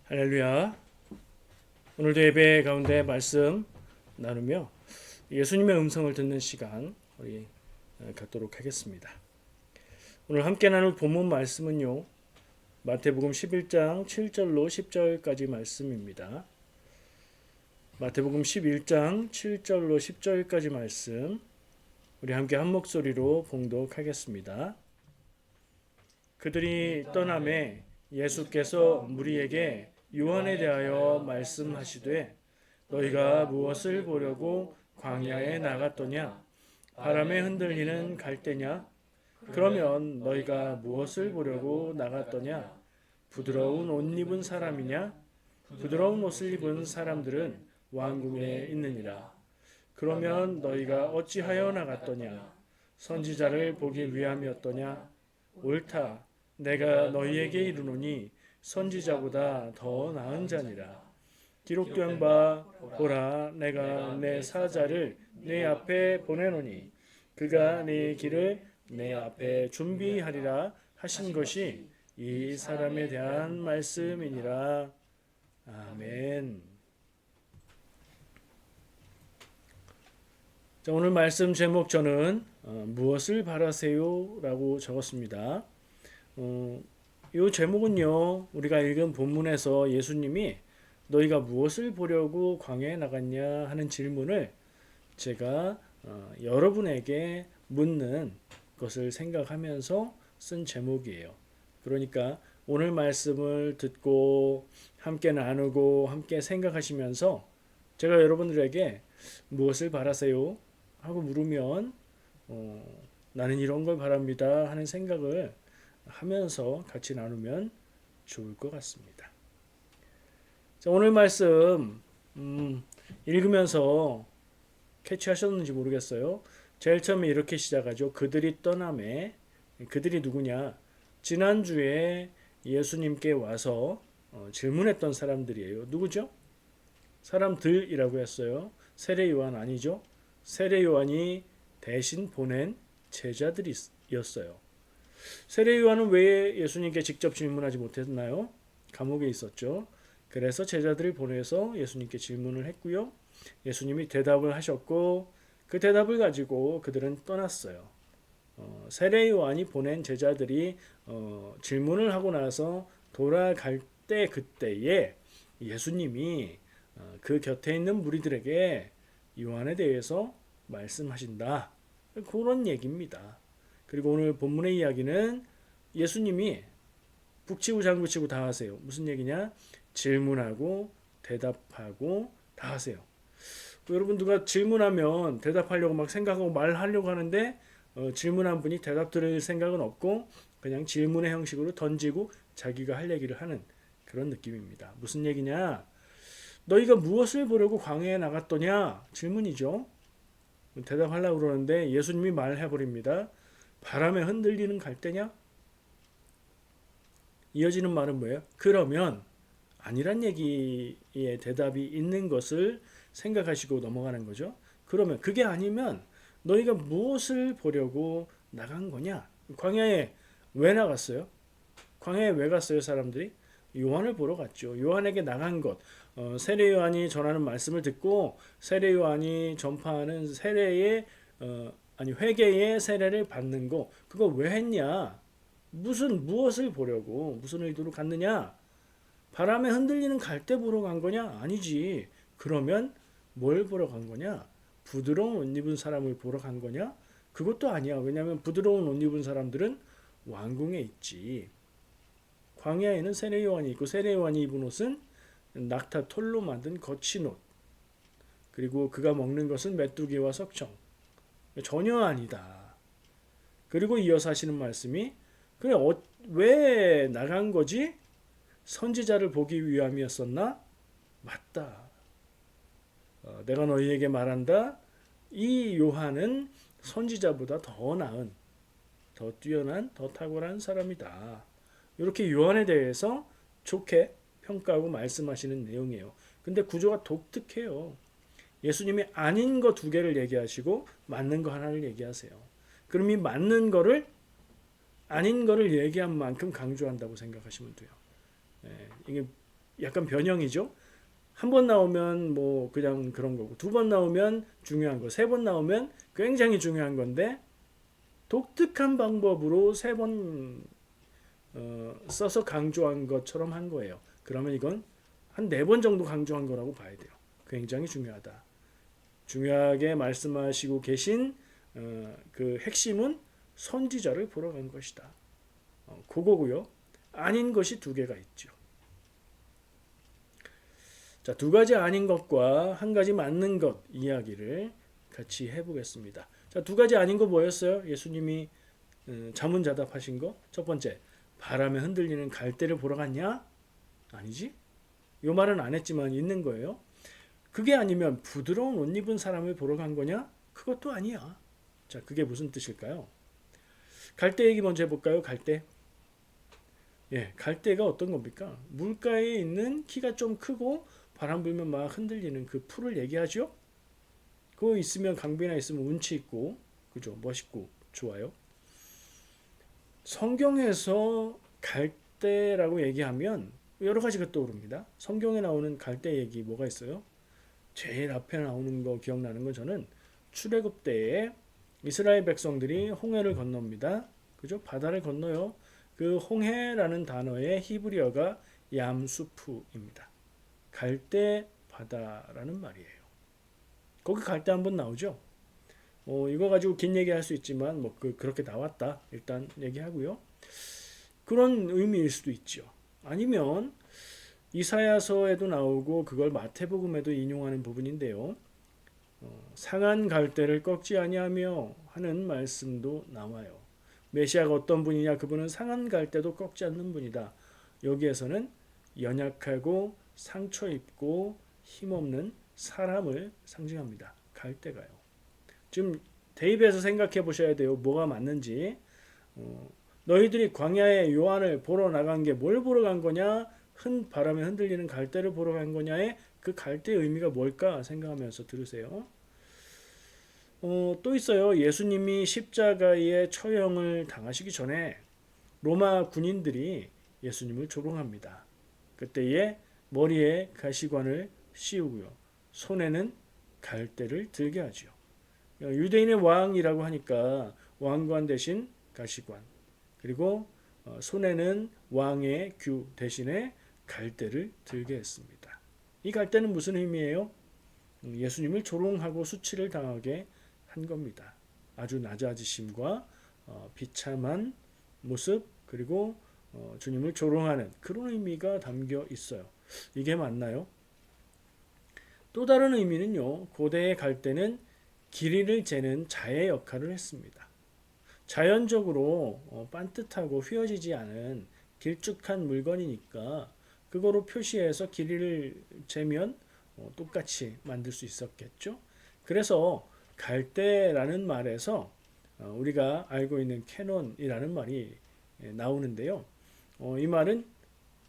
할렐루야. 오늘도 예배 가운데 말씀 나누며 예수님의 음성을 듣는 시간 우리 갖도록 하겠습니다. 오늘 함께 나눌 본문 말씀은요. 마태복음 11장 7절로 10절까지 말씀입니다. 마태복음 11장 7절로 10절까지 말씀 우리 함께 한 목소리로 봉독하겠습니다. 그들이 떠남에 예수께서 무리에게 요한에 대하여 말씀하시되 너희가 무엇을 보려고 광야에 나갔더냐? 바람에 흔들리는 갈대냐? 그러면 너희가 무엇을 보려고 나갔더냐? 부드러운 옷 입은 사람이냐? 부드러운 옷을 입은 사람들은 왕궁에 있느니라. 그러면 너희가 어찌하여 나갔더냐? 선지자를 보기 위함이었더냐? 옳다. 내가 너희에게 이르노니 선지자보다 더 나은 자니라. 기록된 바 보라 내가 내 사자를 내 앞에 보내노니 그가 네 길을 내 앞에 준비하리라 하신 것이 이 사람에 대한 말씀이니라. 아멘. 자, 오늘 말씀 제목 저는 무엇을 바라세요? 라고 적었습니다. 이 제목은요, 우리가 읽은 본문에서 예수님이 너희가 무엇을 보려고 광야에 나갔냐 하는 질문을 제가 여러분에게 묻는 것을 생각하면서 쓴 제목이에요. 그러니까 오늘 말씀을 듣고 함께 나누고 함께 생각하시면서 제가 여러분들에게 무엇을 바라세요? 하고 물으면 나는 이런 걸 바랍니다 하는 생각을 하면서 같이 나누면 좋을 것 같습니다. 자, 오늘 말씀 읽으면서 캐치하셨는지 모르겠어요. 제일 처음에 이렇게 시작하죠. 그들이 떠남에. 그들이 누구냐? 지난주에 예수님께 와서 질문했던 사람들이에요. 누구죠? 사람들이라고 했어요. 세례 요한 아니죠? 세례 요한이 대신 보낸 제자들이었어요. 세례 요한은 왜 예수님께 직접 질문하지 못했나요? 감옥에 있었죠. 그래서 제자들을 보내서 예수님께 질문을 했고요. 예수님이 대답을 하셨고 그 대답을 가지고 그들은 떠났어요. 세례 요한이 보낸 제자들이 질문을 하고 나서 돌아갈 때 그때에 예수님이 그 곁에 있는 무리들에게 요한에 대해서 말씀하신다. 그런 얘기입니다. 그리고 오늘 본문의 이야기는 예수님이 북치고 장구치고 다 하세요. 무슨 얘기냐? 질문하고 대답하고 다 하세요. 여러분 누가 질문하면 대답하려고 막 생각하고 말하려고 하는데 질문한 분이 대답 들을 생각은 없고 그냥 질문의 형식으로 던지고 자기가 할 얘기를 하는 그런 느낌입니다. 무슨 얘기냐? 너희가 무엇을 보려고 광야에 나갔더냐? 질문이죠. 대답하려고 그러는데 예수님이 말해버립니다. 바람에 흔들리는 갈대냐? 이어지는 말은 뭐예요? 그러면 아니란 얘기에 대답이 있는 것을 생각하시고 넘어가는 거죠. 그러면 그게 아니면 너희가 무엇을 보려고 나간 거냐? 광야에 왜 나갔어요? 광야에 왜 갔어요, 사람들이? 요한을 보러 갔죠. 요한에게 나간 것. 세례 요한이 전하는 말씀을 듣고 세례 요한이 전파하는 세례의 회개의 세례를 받는 거. 그거 왜 했냐? 무엇을 보려고 무슨 의도로 갔느냐? 바람에 흔들리는 갈대 보러 간 거냐? 아니지. 그러면 뭘 보러 간 거냐? 부드러운 옷 입은 사람을 보러 간 거냐? 그것도 아니야. 왜냐하면 부드러운 옷 입은 사람들은 왕궁에 있지. 광야에는 세례 요한이 있고 세례 요한이 입은 옷은 낙타 털로 만든 거친 옷. 그리고 그가 먹는 것은 메뚜기와 석청. 전혀 아니다. 그리고 이어서 하시는 말씀이 그래 왜 나간 거지? 선지자를 보기 위함이었었나? 맞다. 내가 너희에게 말한다. 이 요한은 선지자보다 더 나은, 더 뛰어난, 더 탁월한 사람이다. 이렇게 요한에 대해서 좋게 평가하고 말씀하시는 내용이에요. 근데 구조가 독특해요. 예수님이 아닌 거 두 개를 얘기하시고 맞는 거 하나를 얘기하세요. 그럼 이 맞는 거를 아닌 거를 얘기한 만큼 강조한다고 생각하시면 돼요. 이게 약간 변형이죠. 한 번 나오면 뭐 그냥 그런 거고, 두 번 나오면 중요한 거, 세 번 나오면 굉장히 중요한 건데, 독특한 방법으로 세 번 써서 강조한 것처럼 한 거예요. 그러면 이건 한 네 번 정도 강조한 거라고 봐야 돼요. 굉장히 중요하다. 중요하게 말씀하시고 계신 그 핵심은 선지자를 보러 간 것이다. 그거고요. 아닌 것이 두 개가 있죠. 자, 두 가지 아닌 것과 한 가지 맞는 것 이야기를 같이 해보겠습니다. 자, 두 가지 아닌 거 뭐였어요? 예수님이 자문자답하신 거. 첫 번째, 바람에 흔들리는 갈대를 보러 갔냐? 아니지. 요 말은 안 했지만 있는 거예요. 그게 아니면 부드러운 옷 입은 사람을 보러 간 거냐? 그것도 아니야. 자, 그게 무슨 뜻일까요? 갈대 얘기 먼저 해볼까요? 갈대. 예, 갈대가 어떤 겁니까? 물가에 있는 키가 좀 크고 바람 불면 막 흔들리는 그 풀을 얘기하죠? 그거 있으면 강비나 있으면 운치 있고, 그죠? 멋있고 좋아요. 성경에서 갈대라고 얘기하면 여러 가지가 떠오릅니다. 성경에 나오는 갈대 얘기 뭐가 있어요? 제일 앞에 나오는 거 기억나는 건 저는 출애굽 때에 이스라엘 백성들이 홍해를 건넙니다. 그죠? 바다를 건너요. 그 홍해라는 단어의 히브리어가 얌수프입니다. 갈대 바다라는 말이에요. 거기 갈대 한번 나오죠. 이거 가지고 긴 얘기할 수 있지만 뭐 그렇게 나왔다 일단 얘기하고요. 그런 의미일 수도 있죠. 아니면 이사야서에도 나오고 그걸 마태복음에도 인용하는 부분인데요. 상한 갈대를 꺾지 아니하며 하는 말씀도 나와요. 메시아가 어떤 분이냐? 그분은 상한 갈대도 꺾지 않는 분이다. 여기에서는 연약하고 상처 입고 힘없는 사람을 상징합니다. 갈대가요. 지금 대입해서 생각해 보셔야 돼요. 뭐가 맞는지. 너희들이 광야에 요한을 보러 나간 게 뭘 보러 간 거냐? 바람에 흔들리는 갈대를 보러 간 거냐에 그 갈대의 의미가 뭘까 생각하면서 들으세요. 또 있어요. 예수님이 십자가의 처형을 당하시기 전에 로마 군인들이 예수님을 조롱합니다. 그때에 머리에 가시관을 씌우고요. 손에는 갈대를 들게 하죠. 유대인의 왕이라고 하니까 왕관 대신 가시관, 그리고 손에는 왕의 규 대신에 갈대를 들게 했습니다. 이 갈대는 무슨 의미예요? 예수님을 조롱하고 수치를 당하게 한 겁니다. 아주 낮아지심과 비참한 모습, 그리고 주님을 조롱하는 그런 의미가 담겨 있어요. 이게 맞나요? 또 다른 의미는요. 고대의 갈대는 길이를 재는 자의 역할을 했습니다. 자연적으로 반듯하고 휘어지지 않은 길쭉한 물건이니까 그거로 표시해서 길이를 재면 똑같이 만들 수 있었겠죠. 그래서 갈대라는 말에서 우리가 알고 있는 캐논이라는 말이 나오는데요. 이 말은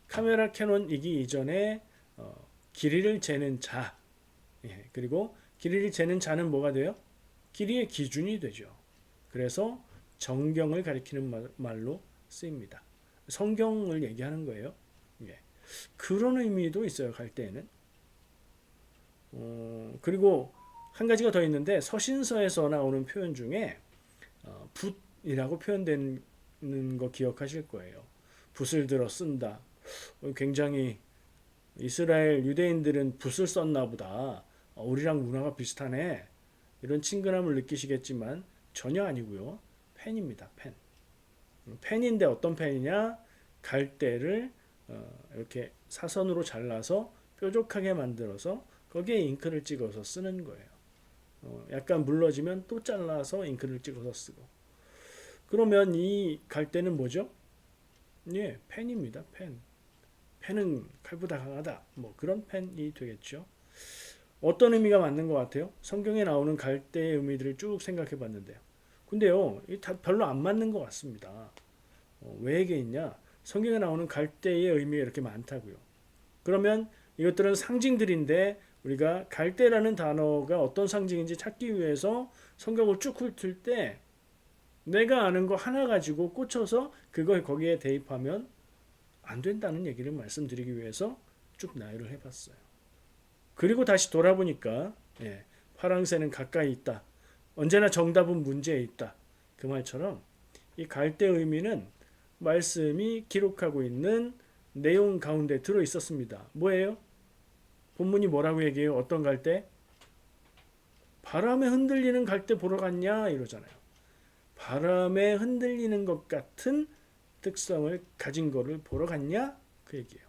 카메라 캐논이기 이전에 길이를 재는 자, 그리고 길이를 재는 자는 뭐가 돼요? 길이의 기준이 되죠. 그래서 정경을 가리키는 말로 쓰입니다. 성경을 얘기하는 거예요. 그런 의미도 있어요. 갈대에는. 그리고 한 가지가 더 있는데 서신서에서 나오는 표현 중에 붓이라고 표현되는 거 기억하실 거예요. 붓을 들어 쓴다. 굉장히 이스라엘 유대인들은 붓을 썼나 보다. 우리랑 문화가 비슷하네. 이런 친근함을 느끼시겠지만 전혀 아니고요. 펜입니다. 펜. 펜인데 어떤 펜이냐? 갈대를 이렇게 사선으로 잘라서 뾰족하게 만들어서 거기에 잉크를 찍어서 쓰는 거예요. 약간 물러지면 또 잘라서 잉크를 찍어서 쓰고. 그러면 이 갈대는 뭐죠? 예, 펜입니다. 펜. 펜은 칼보다 강하다. 뭐 그런 펜이 되겠죠. 어떤 의미가 맞는 것 같아요? 성경에 나오는 갈대의 의미들을 쭉 생각해 봤는데요. 근데요, 다 별로 안 맞는 것 같습니다. 왜 이게 있냐? 성경에 나오는 갈대의 의미가 이렇게 많다고요. 그러면 이것들은 상징들인데 우리가 갈대라는 단어가 어떤 상징인지 찾기 위해서 성경을 쭉 훑을 때 내가 아는 거 하나 가지고 꽂혀서 그걸 거기에 대입하면 안 된다는 얘기를 말씀드리기 위해서 쭉 나열을 해봤어요. 그리고 다시 돌아보니까 파랑새는 가까이 있다. 언제나 정답은 문제에 있다. 그 말처럼 이 갈대 의미는 말씀이 기록하고 있는 내용 가운데 들어 있었습니다. 뭐예요? 본문이 뭐라고 얘기해요? 어떤 갈대? 바람에 흔들리는 갈대 보러 갔냐? 이러잖아요. 바람에 흔들리는 것 같은 특성을 가진 거를 보러 갔냐? 그 얘기예요.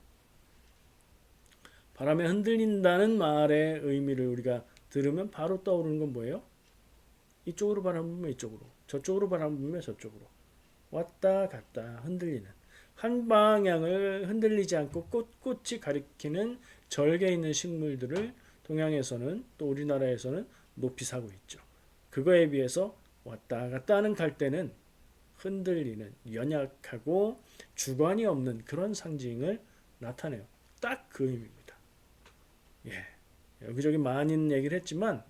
바람에 흔들린다는 말의 의미를 우리가 들으면 바로 떠오르는 건 뭐예요? 이쪽으로 바라보면 이쪽으로, 저쪽으로 바라보면 저쪽으로, 왔다 갔다 흔들리는, 한 방향을 흔들리지 않고 꼿꼿이 가리키는 절개 있는 식물들을 동양에서는 또 우리나라에서는 높이 사고 있죠. 그거에 비해서 왔다 갔다 하는 갈대는 흔들리는, 연약하고 주관이 없는 그런 상징을 나타내요. 딱 그 의미입니다. 여기저기 많은 얘기를 했지만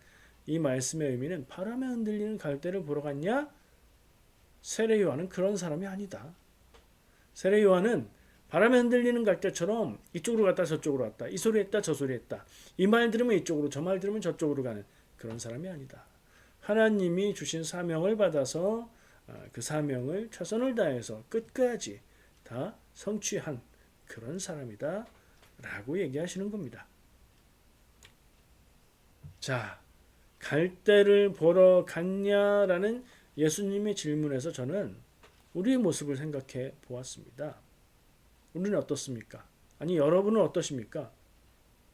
이 말씀의 의미는 바람에 흔들리는 갈대를 보러 갔냐? 세례 요한은 그런 사람이 아니다. 세례 요한은 바람에 흔들리는 갈대처럼 이쪽으로 갔다 저쪽으로 갔다, 이 소리 했다 저 소리 했다, 이 말 들으면 이쪽으로 저 말 들으면 저쪽으로 가는 그런 사람이 아니다. 하나님이 주신 사명을 받아서 그 사명을 최선을 다해서 끝까지 다 성취한 그런 사람이다 라고 얘기하시는 겁니다. 자, 갈대를 보러 갔냐라는 예수님의 질문에서 저는 우리의 모습을 생각해 보았습니다. 우리는 어떻습니까? 아니, 여러분은 어떠십니까?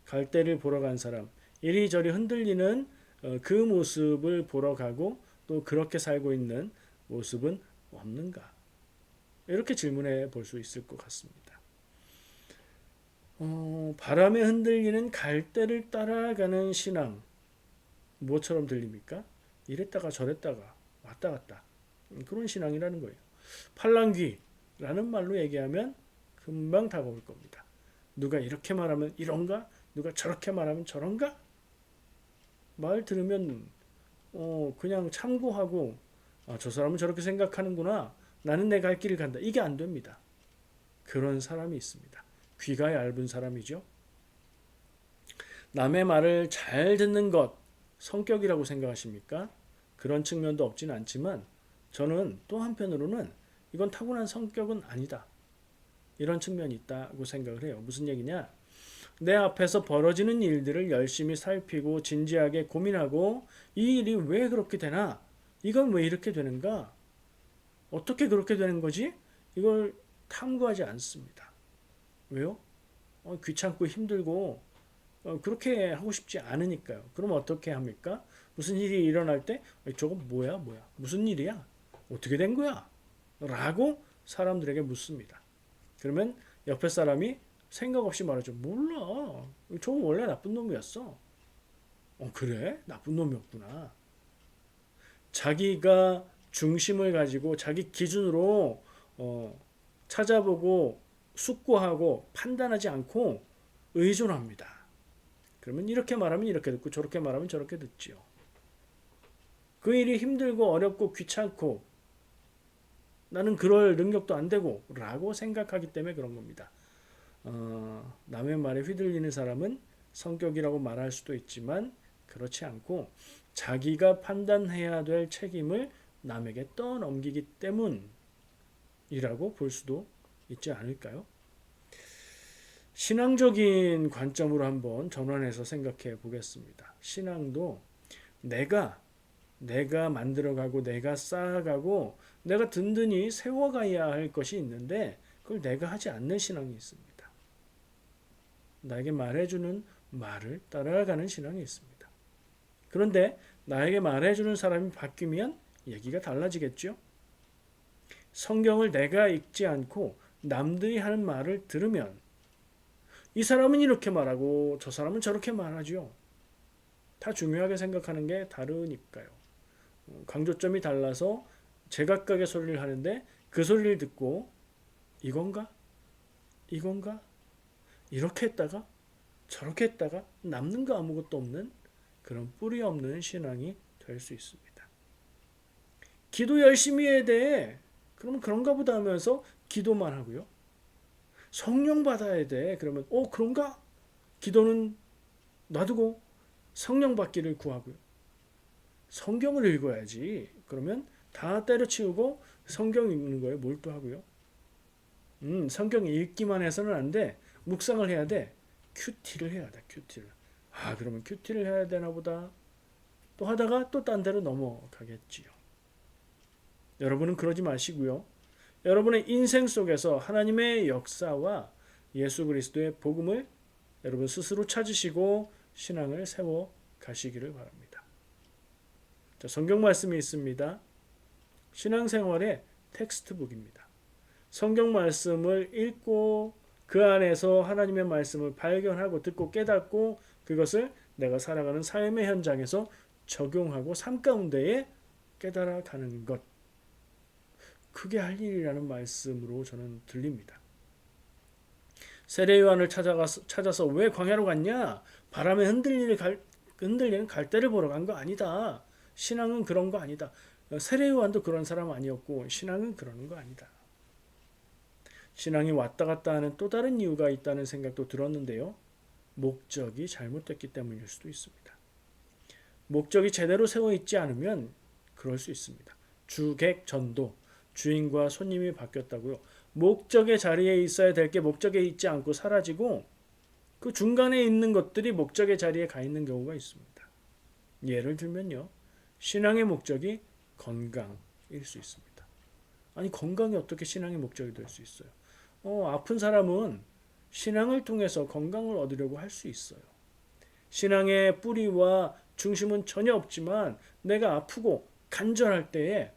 갈대를 보러 간 사람, 이리저리 흔들리는 그 모습을 보러 가고 또 그렇게 살고 있는 모습은 없는가? 이렇게 질문해 볼 수 있을 것 같습니다. 바람에 흔들리는 갈대를 따라가는 신앙, 뭐처럼 들립니까? 이랬다가 저랬다가 왔다 갔다 그런 신앙이라는 거예요. 팔랑귀라는 말로 얘기하면 금방 다가올 겁니다. 누가 이렇게 말하면 이런가? 누가 저렇게 말하면 저런가? 말 들으면 그냥 참고하고 저 사람은 저렇게 생각하는구나. 나는 내 갈 길을 간다. 이게 안 됩니다. 그런 사람이 있습니다. 귀가 얇은 사람이죠. 남의 말을 잘 듣는 것 성격이라고 생각하십니까? 그런 측면도 없지는 않지만 저는 또 한편으로는 이건 타고난 성격은 아니다. 이런 측면이 있다고 생각을 해요. 무슨 얘기냐? 내 앞에서 벌어지는 일들을 열심히 살피고 진지하게 고민하고 이 일이 왜 그렇게 되나? 이건 왜 이렇게 되는가? 어떻게 그렇게 되는 거지? 이걸 탐구하지 않습니다. 왜요? 귀찮고 힘들고 그렇게 하고 싶지 않으니까요. 그럼 어떻게 합니까? 무슨 일이 일어날 때 저거 뭐야? 무슨 일이야? 어떻게 된 거야? 라고 사람들에게 묻습니다. 그러면 옆에 사람이 생각 없이 말하죠. 몰라. 저거 원래 나쁜 놈이었어. 그래? 나쁜 놈이었구나. 자기가 중심을 가지고 자기 기준으로 찾아보고 숙고하고 판단하지 않고 의존합니다. 그러면 이렇게 말하면 이렇게 듣고 저렇게 말하면 저렇게 듣지요. 그 일이 힘들고 어렵고 귀찮고 나는 그럴 능력도 안 되고 라고 생각하기 때문에 그런 겁니다. 남의 말에 휘둘리는 사람은 성격이라고 말할 수도 있지만 그렇지 않고 자기가 판단해야 될 책임을 남에게 떠넘기기 때문이라고 볼 수도 있지 않을까요? 신앙적인 관점으로 한번 전환해서 생각해 보겠습니다. 신앙도 내가 만들어가고 내가 쌓아가고 내가 든든히 세워가야 할 것이 있는데 그걸 내가 하지 않는 신앙이 있습니다. 나에게 말해주는 말을 따라가는 신앙이 있습니다. 그런데 나에게 말해주는 사람이 바뀌면 얘기가 달라지겠죠? 성경을 내가 읽지 않고 남들이 하는 말을 들으면 이 사람은 이렇게 말하고 저 사람은 저렇게 말하죠. 다 중요하게 생각하는 게 다르니까요. 강조점이 달라서 제각각의 소리를 하는데 그 소리를 듣고 이건가? 이렇게 했다가 저렇게 했다가 남는 거 아무것도 없는 그런 뿌리 없는 신앙이 될 수 있습니다. 기도 열심히 해야 돼. 그러면 그런가 보다 하면서 기도만 하고요. 성령 받아야 돼. 그러면 그런가? 기도는 놔두고 성령 받기를 구하고요. 성경을 읽어야지. 그러면 다 때려치우고 성경 읽는 거에 몰두하고요. 성경 읽기만 해서는 안 돼. 묵상을 해야 돼. 큐티를 해야 돼. 큐티를. 그러면 큐티를 해야 되나 보다. 또 하다가 또 딴 데로 넘어가겠지요. 여러분은 그러지 마시고요. 여러분의 인생 속에서 하나님의 역사와 예수 그리스도의 복음을 여러분 스스로 찾으시고 신앙을 세워 가시기를 바랍니다. 자, 성경 말씀이 있습니다. 신앙생활의 텍스트북입니다. 성경 말씀을 읽고 그 안에서 하나님의 말씀을 발견하고 듣고 깨닫고 그것을 내가 살아가는 삶의 현장에서 적용하고 삶 가운데에 깨달아가는 것. 그게 할 일이라는 말씀으로 저는 들립니다. 세례 요한을 찾아서 왜 광야로 갔냐? 바람에 흔들리는 갈대를 보러 간 거 아니다. 신앙은 그런 거 아니다. 세례 요한도 그런 사람 아니었고 신앙은 그러는 거 아니다. 신앙이 왔다 갔다 하는 또 다른 이유가 있다는 생각도 들었는데요. 목적이 잘못됐기 때문일 수도 있습니다. 목적이 제대로 세워 있지 않으면 그럴 수 있습니다. 주객 전도, 주인과 손님이 바뀌었다고요. 목적의 자리에 있어야 될 게 목적에 있지 않고 사라지고 그 중간에 있는 것들이 목적의 자리에 가 있는 경우가 있습니다. 예를 들면요. 신앙의 목적이 건강일 수 있습니다. 아니 건강이 어떻게 신앙의 목적이 될 수 있어요? 아픈 사람은 신앙을 통해서 건강을 얻으려고 할 수 있어요. 신앙의 뿌리와 중심은 전혀 없지만 내가 아프고 간절할 때에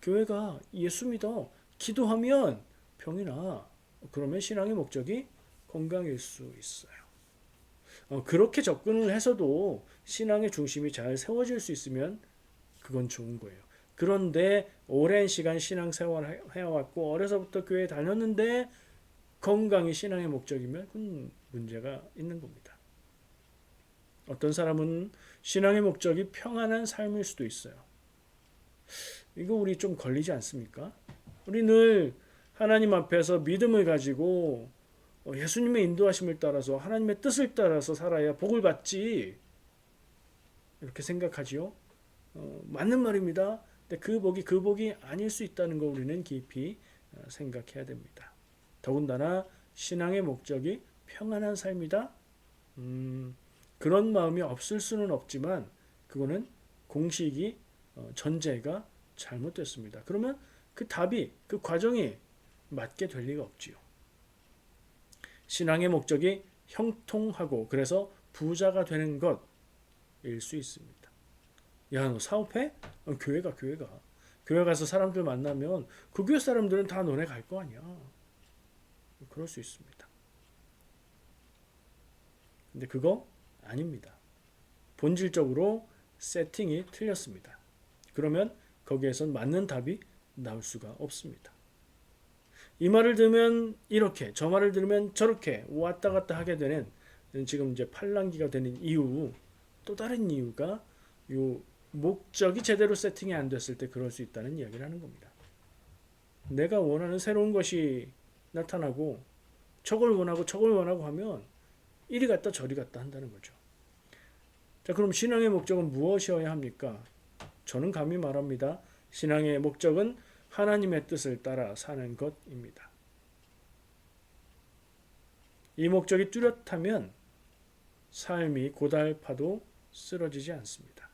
교회가 예수 믿어 기도하면 병이 나. 그러면 신앙의 목적이 건강일 수 있어요. 그렇게 접근을 해서도 신앙의 중심이 잘 세워질 수 있으면 그건 좋은 거예요. 그런데 오랜 시간 신앙생활 해왔고 어려서부터 교회에 다녔는데 건강이 신앙의 목적이면 그건 문제가 있는 겁니다. 어떤 사람은 신앙의 목적이 평안한 삶일 수도 있어요. 이거 우리 좀 걸리지 않습니까? 우리 늘 하나님 앞에서 믿음을 가지고 예수님의 인도하심을 따라서 하나님의 뜻을 따라서 살아야 복을 받지 이렇게 생각하지요. 맞는 말입니다. 근데 그 복이 아닐 수 있다는 거 우리는 깊이 생각해야 됩니다. 더군다나 신앙의 목적이 평안한 삶이다. 그런 마음이 없을 수는 없지만 그거는 공식이 전제가 잘못됐습니다. 그러면 그 답이 그 과정이 맞게 될 리가 없지요. 신앙의 목적이 형통하고 그래서 부자가 되는 것일 수 있습니다. 야, 너 사업해? 교회가. 교회 가서 사람들 만나면 그 교회 사람들은 다 너네 갈 거 아니야. 그럴 수 있습니다. 근데 그거 아닙니다. 본질적으로 세팅이 틀렸습니다. 그러면 거기에선 맞는 답이 나올 수가 없습니다. 이 말을 들으면 이렇게, 저 말을 들으면 저렇게 왔다 갔다 하게 되는 지금 이제 팔랑귀가 되는 이유, 또 다른 이유가 요 목적이 제대로 세팅이 안 됐을 때 그럴 수 있다는 이야기를 하는 겁니다. 내가 원하는 새로운 것이 나타나고 저걸 원하고 하면 이리 갔다 저리 갔다 한다는 거죠. 자, 그럼 신앙의 목적은 무엇이어야 합니까? 저는 감히 말합니다. 신앙의 목적은 하나님의 뜻을 따라 사는 것입니다. 이 목적이 뚜렷하면 삶이 고달파도 쓰러지지 않습니다.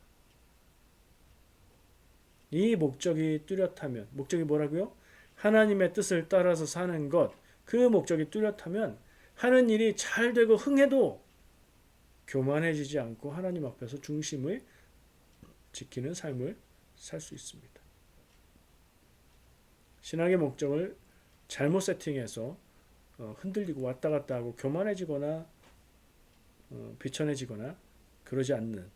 이 목적이 뚜렷하면, 목적이 뭐라고요? 하나님의 뜻을 따라서 사는 것, 그 목적이 뚜렷하면 하는 일이 잘 되고 흥해도 교만해지지 않고 하나님 앞에서 중심을 지키는 삶을 살 수 있습니다. 신앙의 목적을 잘못 세팅해서 흔들리고 왔다 갔다 하고 교만해지거나 비천해지거나 그러지 않는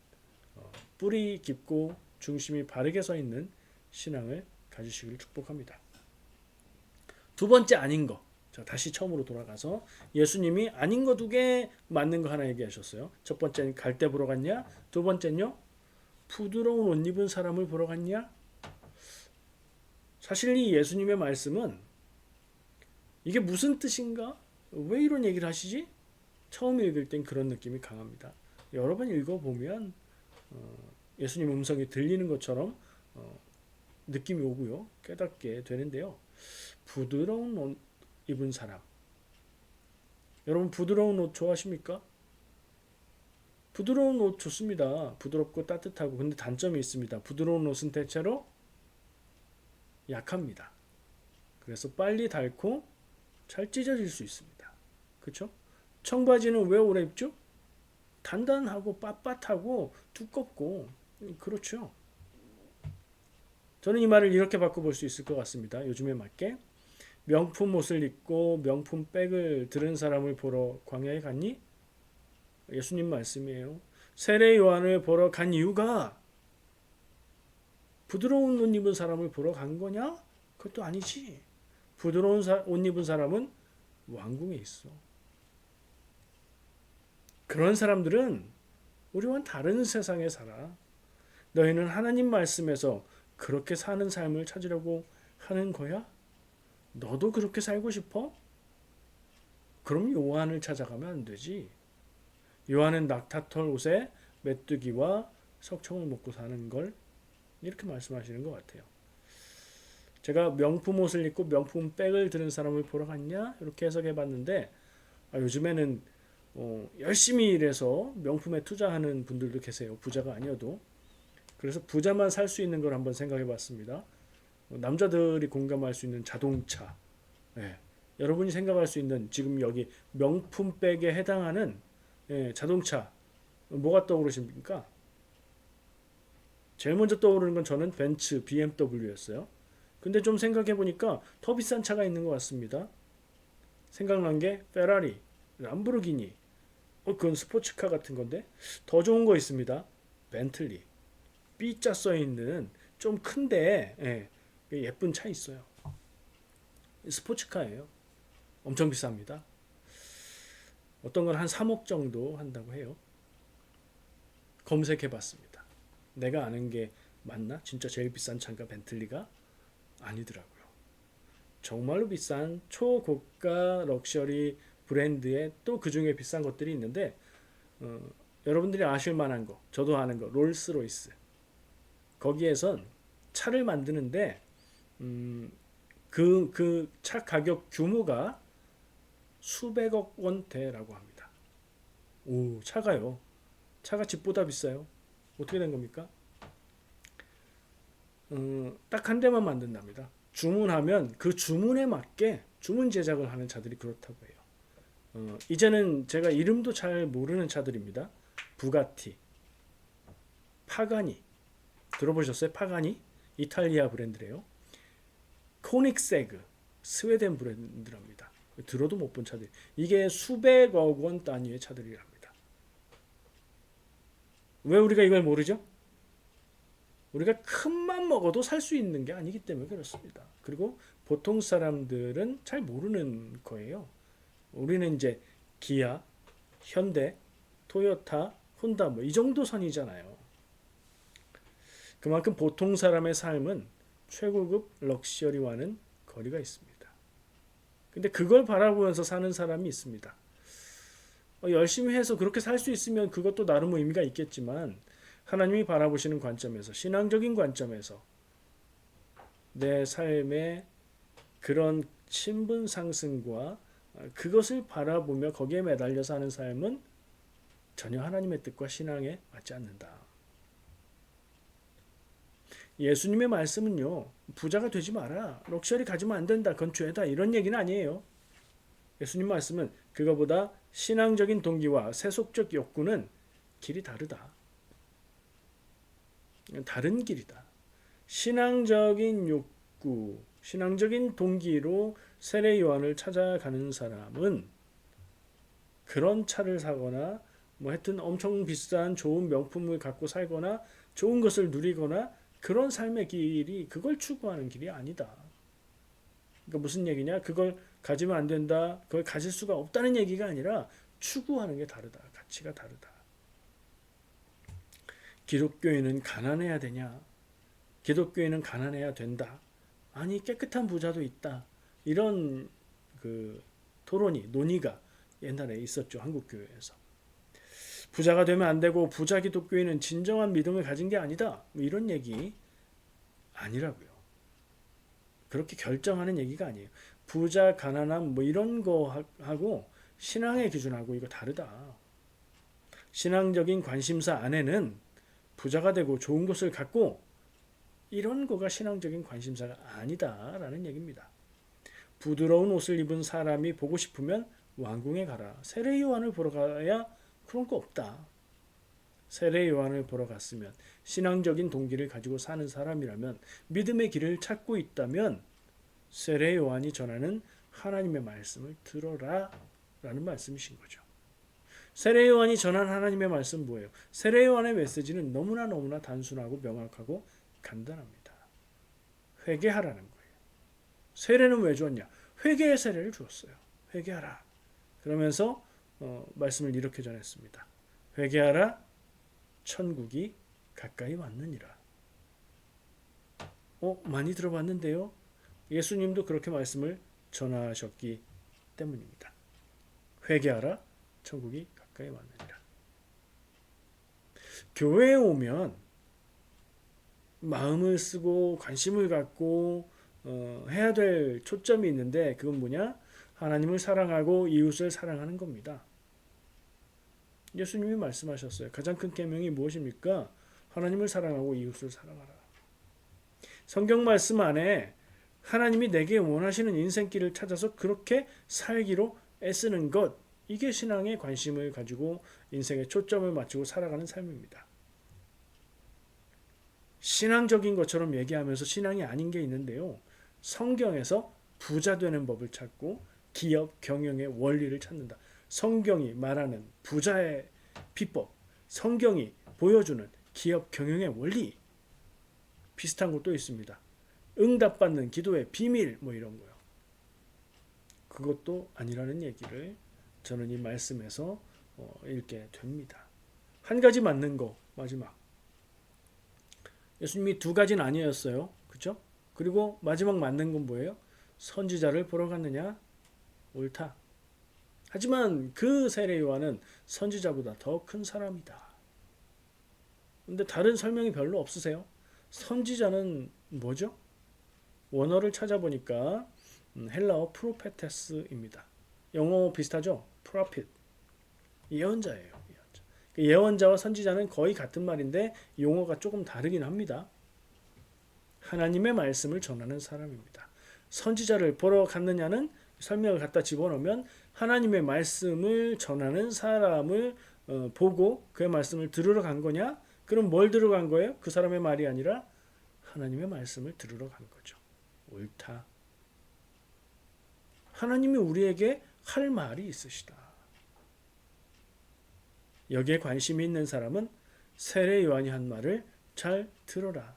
뿌리 깊고 중심이 바르게 서 있는 신앙을 가지시길 축복합니다. 두 번째 아닌 거. 자, 다시 처음으로 돌아가서 예수님이 아닌 거 두 개 맞는 거 하나 얘기하셨어요. 첫 번째는 갈대 보러 갔냐? 두 번째는요. 부드러운 옷 입은 사람을 보러 갔냐? 사실 이 예수님의 말씀은 이게 무슨 뜻인가? 왜 이런 얘기를 하시지? 처음 읽을 땐 그런 느낌이 강합니다. 여러 번 읽어보면 예수님 음성이 들리는 것처럼 느낌이 오고요. 깨닫게 되는데요. 부드러운 옷 입은 사람. 여러분 부드러운 옷 좋아하십니까? 부드러운 옷 좋습니다. 부드럽고 따뜻하고. 근데 단점이 있습니다. 부드러운 옷은 대체로 약합니다. 그래서 빨리 닳고 잘 찢어질 수 있습니다. 그렇죠? 청바지는 왜 오래 입죠? 단단하고 빳빳하고 두껍고 그렇죠. 저는 이 말을 이렇게 바꿔볼 수 있을 것 같습니다. 요즘에 맞게 명품 옷을 입고 명품 백을 들은 사람을 보러 광야에 갔니? 예수님 말씀이에요. 세례 요한을 보러 간 이유가 부드러운 옷 입은 사람을 보러 간 거냐? 그것도 아니지. 부드러운 옷 입은 사람은 왕궁에 있어. 그런 사람들은 우리와는 다른 세상에 살아. 너희는 하나님 말씀에서 그렇게 사는 삶을 찾으려고 하는 거야? 너도 그렇게 살고 싶어? 그럼 요한을 찾아가면 안 되지. 요한은 낙타털 옷에 메뚜기와 석청을 먹고 사는 걸 이렇게 말씀하시는 것 같아요. 제가 명품 옷을 입고 명품 백을 드는 사람을 보러 갔냐? 이렇게 해석해 봤는데 요즘에는 열심히 일해서 명품에 투자하는 분들도 계세요. 부자가 아니어도. 그래서 부자만 살 수 있는 걸 한번 생각해 봤습니다. 남자들이 공감할 수 있는 자동차. 예. 여러분이 생각할 수 있는 지금 여기 명품백에 해당하는 자동차 뭐가 떠오르십니까? 제일 먼저 떠오르는 건 저는 벤츠, BMW였어요. 근데 좀 생각해 보니까 더 비싼 차가 있는 것 같습니다. 생각난 게 페라리, 람보르기니. 그건 스포츠카 같은 건데 더 좋은 거 있습니다. 벤틀리. B자 써 있는 좀 큰데 예쁜 차 있어요. 스포츠카예요. 엄청 비쌉니다. 어떤 건 한 3억 정도 한다고 해요. 검색해 봤습니다. 내가 아는 게 맞나? 진짜 제일 비싼 차가 벤틀리가 아니더라고요. 정말로 비싼 초고가 럭셔리 브랜드의 또 그 중에 비싼 것들이 있는데 어, 여러분들이 아실 만한 거, 저도 아는 거, 롤스로이스. 거기에선 차를 만드는데 그 차 가격 규모가 수백억 원대라고 합니다. 오, 차가요. 차가 집보다 비싸요. 어떻게 된 겁니까? 딱 한 대만 만든답니다. 주문하면 그 주문에 맞게 주문 제작을 하는 차들이 그렇다고 해요. 이제는 제가 이름도 잘 모르는 차들입니다. 부가티, 파가니 들어보셨어요? 파가니 이탈리아 브랜드래요. 코닉세그 스웨덴 브랜드랍니다. 들어도 못 본 차들. 이게 수백억 원 단위의 차들이랍니다. 왜 우리가 이걸 모르죠? 우리가 큰맘 먹어도 살 수 있는 게 아니기 때문에 그렇습니다. 그리고 보통 사람들은 잘 모르는 거예요. 우리는 이제 기아, 현대, 토요타, 혼다 뭐 이 정도 선이잖아요. 그만큼 보통 사람의 삶은 최고급 럭셔리와는 거리가 있습니다. 근데 그걸 바라보면서 사는 사람이 있습니다. 열심히 해서 그렇게 살 수 있으면 그것도 나름 의미가 있겠지만 하나님이 바라보시는 관점에서 신앙적인 관점에서 내 삶의 그런 신분 상승과 그것을 바라보며 거기에 매달려 사는 삶은 전혀 하나님의 뜻과 신앙에 맞지 않는다. 예수님의 말씀은요. 부자가 되지 마라. 럭셔리 가지면 안 된다. 그건 죄다. 이런 얘기는 아니에요. 예수님 말씀은 그거보다 신앙적인 동기와 세속적 욕구는 길이 다르다. 다른 길이다. 신앙적인 욕구, 신앙적인 동기로 세례 요한을 찾아가는 사람은 그런 차를 사거나 뭐 하여튼 엄청 비싼 좋은 명품을 갖고 살거나 좋은 것을 누리거나 그런 삶의 길이 그걸 추구하는 길이 아니다. 그러니까 무슨 얘기냐? 그걸 가지면 안 된다. 그걸 가질 수가 없다는 얘기가 아니라 추구하는 게 다르다. 가치가 다르다. 기독교인은 가난해야 되냐? 기독교인은 가난해야 된다. 아니 깨끗한 부자도 있다. 이런 그 토론이 논의가 옛날에 있었죠. 한국 교회에서. 부자가 되면 안 되고 부자 기독교인은 진정한 믿음을 가진 게 아니다. 뭐 이런 얘기 아니라고요. 그렇게 결정하는 얘기가 아니에요. 부자, 가난함 뭐 이런 거 하고 신앙의 기준하고 이거 다르다. 신앙적인 관심사 안에는 부자가 되고 좋은 것을 갖고 이런 거가 신앙적인 관심사가 아니다라는 얘기입니다. 부드러운 옷을 입은 사람이 보고 싶으면 왕궁에 가라. 세례 요한을 보러 가야 그런 거 없다. 세례 요한을 보러 갔으면 신앙적인 동기를 가지고 사는 사람이라면 믿음의 길을 찾고 있다면 세례 요한이 전하는 하나님의 말씀을 들어라 라는 말씀이신 거죠. 세례 요한이 전한 하나님의 말씀 뭐예요? 세례 요한의 메시지는 너무나 단순하고 명확하고 간단합니다. 회개하라는 거예요. 세례는 왜 주었냐? 회개의 세례를 주었어요. 회개하라. 그러면서 말씀을 이렇게 전했습니다. 회개하라. 천국이 가까이 왔느니라. 많이 들어봤는데요. 예수님도 그렇게 말씀을 전하셨기 때문입니다. 회개하라. 천국이 가까이 왔느니라. 교회에 오면 마음을 쓰고 관심을 갖고 해야 될 초점이 있는데 그건 뭐냐? 하나님을 사랑하고 이웃을 사랑하는 겁니다. 예수님이 말씀하셨어요. 가장 큰 계명이 무엇입니까? 하나님을 사랑하고 이웃을 사랑하라. 성경 말씀 안에 하나님이 내게 원하시는 인생길을 찾아서 그렇게 살기로 애쓰는 것, 이게 신앙에 관심을 가지고 인생에 초점을 맞추고 살아가는 삶입니다. 신앙적인 것처럼 얘기하면서 신앙이 아닌 게 있는데요. 성경에서 부자 되는 법을 찾고 기업 경영의 원리를 찾는다. 성경이 말하는 부자의 비법, 성경이 보여주는 기업 경영의 원리, 비슷한 것도 있습니다. 응답받는 기도의 비밀 뭐 이런 거요. 그것도 아니라는 얘기를 저는 이 말씀에서 읽게 됩니다. 한 가지 맞는 거 마지막. 예수님이 두 가지는 아니었어요. 그렇죠? 그리고 마지막 맞는 건 뭐예요? 선지자를 보러 갔느냐? 옳다. 하지만 그 세례 요한은 선지자보다 더 큰 사람이다. 근데 다른 설명이 별로 없으세요? 선지자는 뭐죠? 원어를 찾아보니까 헬라어 프로페테스입니다. 영어 비슷하죠? 프로핏. 예언자예요. 예언자. 예언자와 선지자는 거의 같은 말인데 용어가 조금 다르긴 합니다. 하나님의 말씀을 전하는 사람입니다. 선지자를 보러 갔느냐는 설명을 갖다 집어넣으면 하나님의 말씀을 전하는 사람을 보고 그의 말씀을 들으러 간 거냐? 그럼 뭘 들으러 간 거예요? 그 사람의 말이 아니라 하나님의 말씀을 들으러 간 거죠. 옳다. 하나님이 우리에게 할 말이 있으시다. 여기에 관심이 있는 사람은 세례 요한이 한 말을 잘 들어라.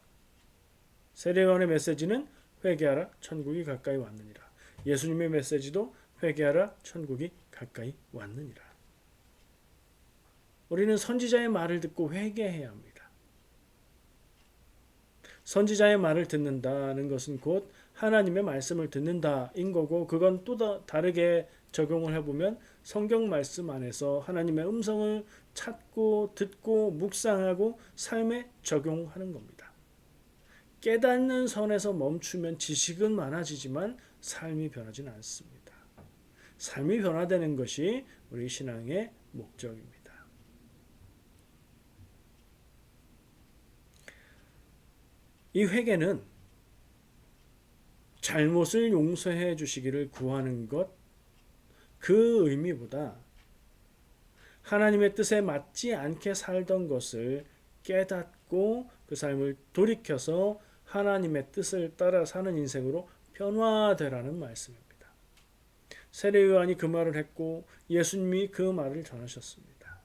세례 요한의 메시지는 회개하라 천국이 가까이 왔느니라. 예수님의 메시지도 회개하라 천국이 가까이 왔느니라. 우리는 선지자의 말을 듣고 회개해야 합니다. 선지자의 말을 듣는다는 것은 곧 하나님의 말씀을 듣는다인 거고, 그건 또 다르게 적용을 해보면 성경 말씀 안에서 하나님의 음성을 찾고 듣고 묵상하고 삶에 적용하는 겁니다. 깨닫는 선에서 멈추면 지식은 많아지지만 삶이 변하지는 않습니다. 삶이 변화되는 것이 우리 신앙의 목적입니다. 이 회개는 잘못을 용서해 주시기를 구하는 것, 그 의미보다 하나님의 뜻에 맞지 않게 살던 것을 깨닫고 그 삶을 돌이켜서 하나님의 뜻을 따라 사는 인생으로 변화되라는 말씀입니다. 세례 요한이 그 말을 했고 예수님이 그 말을 전하셨습니다.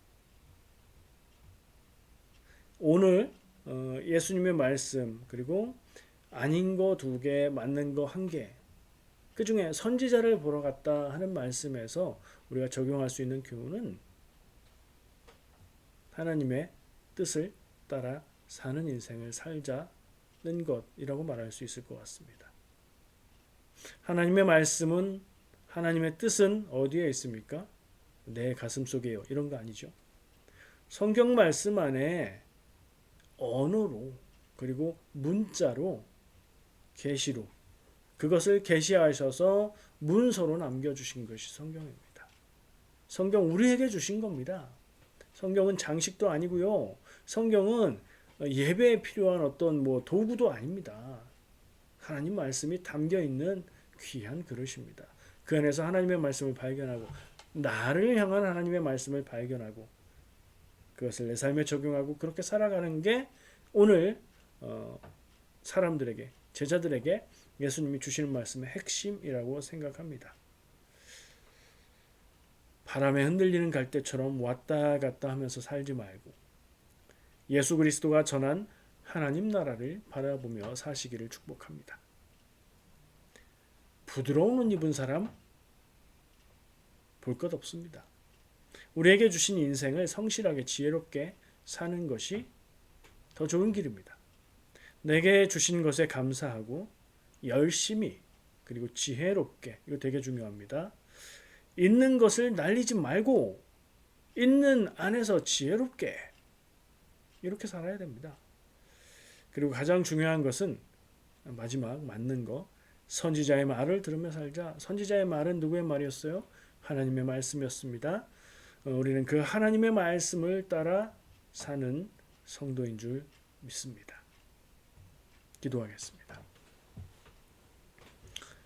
오늘 예수님의 말씀, 그리고 아닌 거 2개, 맞는 거 1개, 그 중에 선지자를 보러 갔다 하는 말씀에서 우리가 적용할 수 있는 교훈은 하나님의 뜻을 따라 사는 인생을 살자는 것이라고 말할 수 있을 것 같습니다. 하나님의 말씀은, 하나님의 뜻은 어디에 있습니까? 내 가슴 속에요. 이런 거 아니죠. 성경 말씀 안에 언어로 그리고 문자로 계시로 그것을 계시하셔서 문서로 남겨주신 것이 성경입니다. 성경 우리에게 주신 겁니다. 성경은 장식도 아니고요. 성경은 예배에 필요한 어떤 도구도 아닙니다. 하나님 말씀이 담겨 있는 귀한 그릇입니다. 그 안에서 하나님의 말씀을 발견하고 나를 향한 하나님의 말씀을 발견하고 그것을 내 삶에 적용하고 그렇게 살아가는 게 오늘 사람들에게 제자들에게 예수님이 주시는 말씀의 핵심이라고 생각합니다. 바람에 흔들리는 갈대처럼 왔다 갔다 하면서 살지 말고 예수 그리스도가 전한 하나님 나라를 바라보며 사시기를 축복합니다. 부드러운 옷 입은 사람 볼 것 없습니다. 우리에게 주신 인생을 성실하게 지혜롭게 사는 것이 더 좋은 길입니다. 내게 주신 것에 감사하고 열심히 그리고 지혜롭게, 이거 되게 중요합니다. 있는 것을 날리지 말고 있는 안에서 지혜롭게 이렇게 살아야 됩니다. 그리고 가장 중요한 것은 마지막 맞는 거, 선지자의 말을 들으며 살자. 선지자의 말은 누구의 말이었어요? 하나님의 말씀이었습니다. 우리는 그 하나님의 말씀을 따라 사는 성도인 줄 믿습니다. 기도하겠습니다.